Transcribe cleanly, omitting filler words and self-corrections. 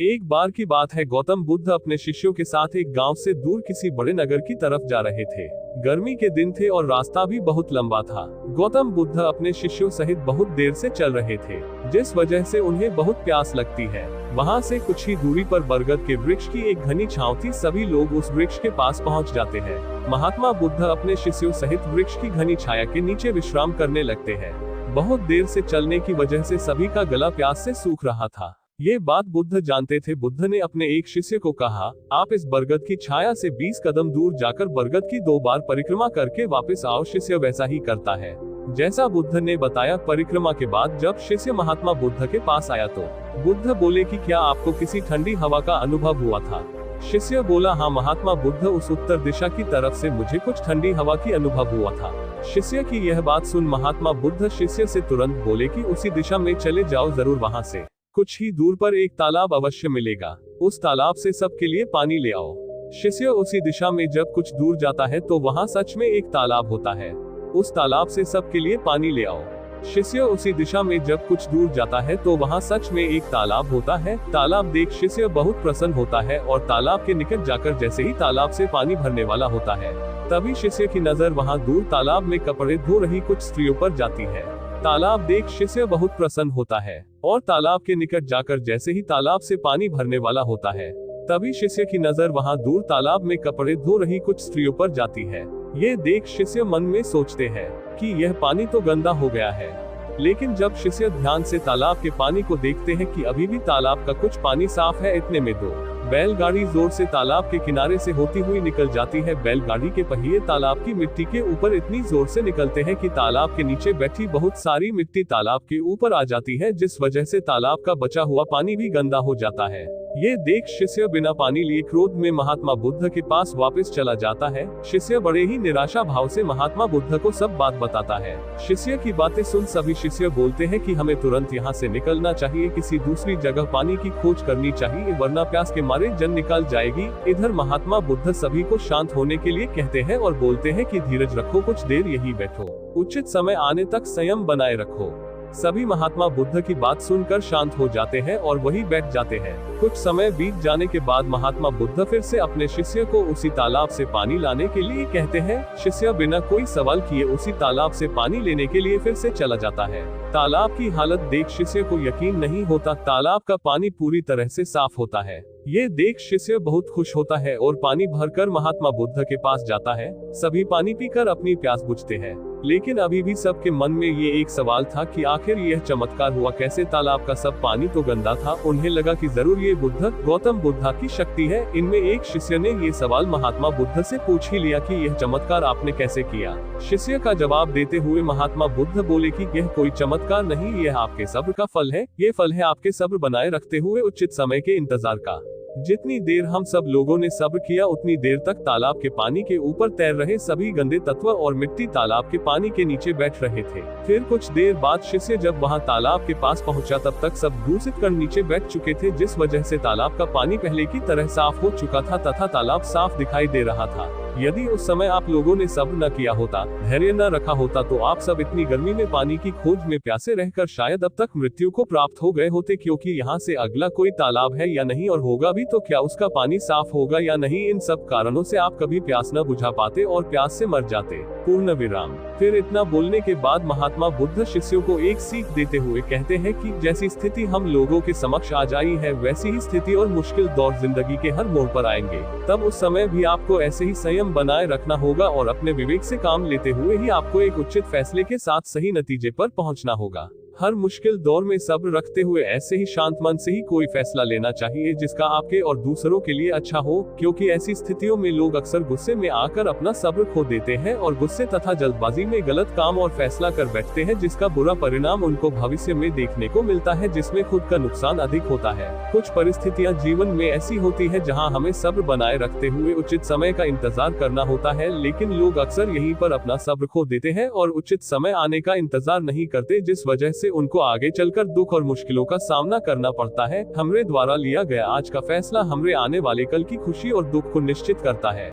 एक बार की बात है, गौतम बुद्ध अपने शिष्यों के साथ एक गांव से दूर किसी बड़े नगर की तरफ जा रहे थे। गर्मी के दिन थे और रास्ता भी बहुत लंबा था। गौतम बुद्ध अपने शिष्यों सहित बहुत देर से चल रहे थे, जिस वजह से उन्हें बहुत प्यास लगती है। वहां से कुछ ही दूरी पर बरगद के वृक्ष की एक घनी छांव थी। सभी लोग उस वृक्ष के पास पहुंच जाते हैं। महात्मा बुद्ध अपने शिष्यों सहित वृक्ष की घनी छाया के नीचे विश्राम करने लगते हैं। बहुत देर से चलने की वजह से सभी का गला प्यास से सूख रहा था। ये बात बुद्ध जानते थे। बुद्ध ने अपने एक शिष्य को कहा, आप इस बरगद की छाया से 20 कदम दूर जाकर बरगद की 2 बार परिक्रमा करके वापस आओ। शिष्य वैसा ही करता है जैसा बुद्ध ने बताया। परिक्रमा के बाद जब शिष्य महात्मा बुद्ध के पास आया तो बुद्ध बोले कि क्या आपको किसी ठंडी हवा का अनुभव हुआ था? शिष्य बोला, हाँ महात्मा बुद्ध, उस उत्तर दिशा की तरफ से मुझे कुछ ठंडी हवा की अनुभव हुआ था। शिष्य की यह बात सुन महात्मा बुद्ध शिष्य से तुरंत बोले कि उसी दिशा में चले जाओ, जरूर वहां से कुछ ही दूर पर एक तालाब अवश्य मिलेगा। उस तालाब से सबके लिए पानी ले आओ। शिष्य उसी दिशा में जब कुछ दूर जाता है तो वहां सच में एक तालाब होता है। उस तालाब से सबके लिए पानी ले आओ। शिष्य उसी दिशा में जब कुछ दूर जाता है तो वहां सच में एक तालाब होता है। तालाब देख शिष्य बहुत प्रसन्न होता है और तालाब के निकट जाकर जैसे ही तालाब से पानी भरने वाला होता है, तभी शिष्य की नजर वहां दूर तालाब में कपड़े धो रही कुछ स्त्रियों पर जाती है। तालाब देख शिष्य बहुत प्रसन्न होता है और तालाब के निकट जाकर जैसे ही तालाब से पानी भरने वाला होता है, तभी शिष्य की नजर वहां दूर तालाब में कपड़े धो रही कुछ स्त्रियों पर जाती है। ये देख शिष्य मन में सोचते हैं कि यह पानी तो गंदा हो गया है। लेकिन जब शिष्य ध्यान से तालाब के पानी को देखते हैं कि अभी भी तालाब का कुछ पानी साफ है, इतने में 2 बैलगाड़ी जोर से तालाब के किनारे से होती हुई निकल जाती है। बैलगाड़ी के पहिए तालाब की मिट्टी के ऊपर इतनी जोर से निकलते हैं कि तालाब के नीचे बैठी बहुत सारी मिट्टी तालाब के ऊपर आ जाती है, जिस वजह से तालाब का बचा हुआ पानी भी गंदा हो जाता है। ये देख शिष्य बिना पानी लिए क्रोध में महात्मा बुद्ध के पास वापस चला जाता है। शिष्य बड़े ही निराशा भाव से महात्मा बुद्ध को सब बात बताता है। शिष्य की बातें सुन सभी शिष्य बोलते हैं कि हमें तुरंत यहाँ से निकलना चाहिए, किसी दूसरी जगह पानी की खोज करनी चाहिए, वरना प्यास के मारे जान निकाल जाएगी। इधर महात्मा बुद्ध सभी को शांत होने के लिए कहते हैं और बोलते हैं कि धीरज रखो, कुछ देर यही बैठो, उचित समय आने तक संयम बनाए रखो। सभी महात्मा बुद्ध की बात सुनकर शांत हो जाते हैं और वही बैठ जाते हैं। कुछ समय बीत जाने के बाद महात्मा बुद्ध फिर से अपने शिष्य को उसी तालाब से पानी लाने के लिए कहते हैं। शिष्य बिना कोई सवाल किए उसी तालाब से पानी लेने के लिए फिर से चला जाता है। तालाब की हालत देख शिष्य को यकीन नहीं होता। तालाब का पानी पूरी तरह से साफ होता है। ये देख शिष्य बहुत खुश होता है और पानी भरकर महात्मा बुद्ध के पास जाता है। सभी पानी पीकर अपनी प्यास बुझते हैं, लेकिन अभी भी सबके मन में ये एक सवाल था कि आखिर यह चमत्कार हुआ कैसे? तालाब का सब पानी तो गंदा था। उन्हें लगा कि जरूर ये बुद्ध गौतम बुद्ध की शक्ति है। इनमें एक शिष्य ने ये सवाल महात्मा बुद्ध से पूछ ही लिया कि यह चमत्कार आपने कैसे किया? शिष्य का जवाब देते हुए महात्मा बुद्ध बोले कि यह कोई चमत्कार नहीं, यह आपके सब्र का फल है। ये फल है आपके सब्र बनाए रखते हुए उचित समय के इंतजार का। जितनी देर हम सब लोगों ने सब्र किया, उतनी देर तक तालाब के पानी के ऊपर तैर रहे सभी गंदे तत्व और मिट्टी तालाब के पानी के नीचे बैठ रहे थे। फिर कुछ देर बाद शिष्य जब वहां तालाब के पास पहुंचा, तब तक सब दूषित कण नीचे बैठ चुके थे, जिस वजह से तालाब का पानी पहले की तरह साफ हो चुका था तथा तालाब साफ दिखाई दे रहा था। यदि उस समय आप लोगों ने सब्र न किया होता, धैर्य न रखा होता, तो आप सब इतनी गर्मी में पानी की खोज में प्यासे रहकर शायद अब तक मृत्यु को प्राप्त हो गए होते। क्योंकि यहाँ से अगला कोई तालाब है या नहीं, और होगा भी तो क्या उसका पानी साफ होगा या नहीं, इन सब कारणों से आप कभी प्यास न बुझा पाते और प्यास से मर जाते। पूर्ण विराम। फिर इतना बोलने के बाद महात्मा बुद्ध शिष्यों को एक सीख देते हुए कहते हैं कि जैसी स्थिति हम लोगों के समक्ष आ जाई है, वैसी ही स्थिति और मुश्किल दौर जिंदगी के हर मोड़ पर आएंगे। तब उस समय भी आपको ऐसे ही संयम बनाए रखना होगा और अपने विवेक से काम लेते हुए ही आपको एक उचित फैसले के साथ सही नतीजे पर पहुंचना होगा। हर मुश्किल दौर में सब्र रखते हुए ऐसे ही शांत मन से ही कोई फैसला लेना चाहिए जिसका आपके और दूसरों के लिए अच्छा हो, क्योंकि ऐसी स्थितियों में लोग अक्सर गुस्से में आकर अपना सब्र खो देते हैं और गुस्से तथा जल्दबाजी में गलत काम और फैसला कर बैठते हैं, जिसका बुरा परिणाम उनको भविष्य में देखने को मिलता है, जिसमें खुद का नुकसान अधिक होता है। कुछ परिस्थितियां जीवन में ऐसी होती है जहां हमें सब्र बनाए रखते हुए उचित समय का इंतजार करना होता है, लेकिन लोग अक्सर यहीं पर अपना सब्र खो देते हैं और उचित समय आने का इंतजार नहीं करते, जिस वजह से उनको आगे चलकर दुख और मुश्किलों का सामना करना पड़ता है। हमरे द्वारा लिया गया आज का फैसला हमरे आने वाले कल की खुशी और दुख को निश्चित करता है।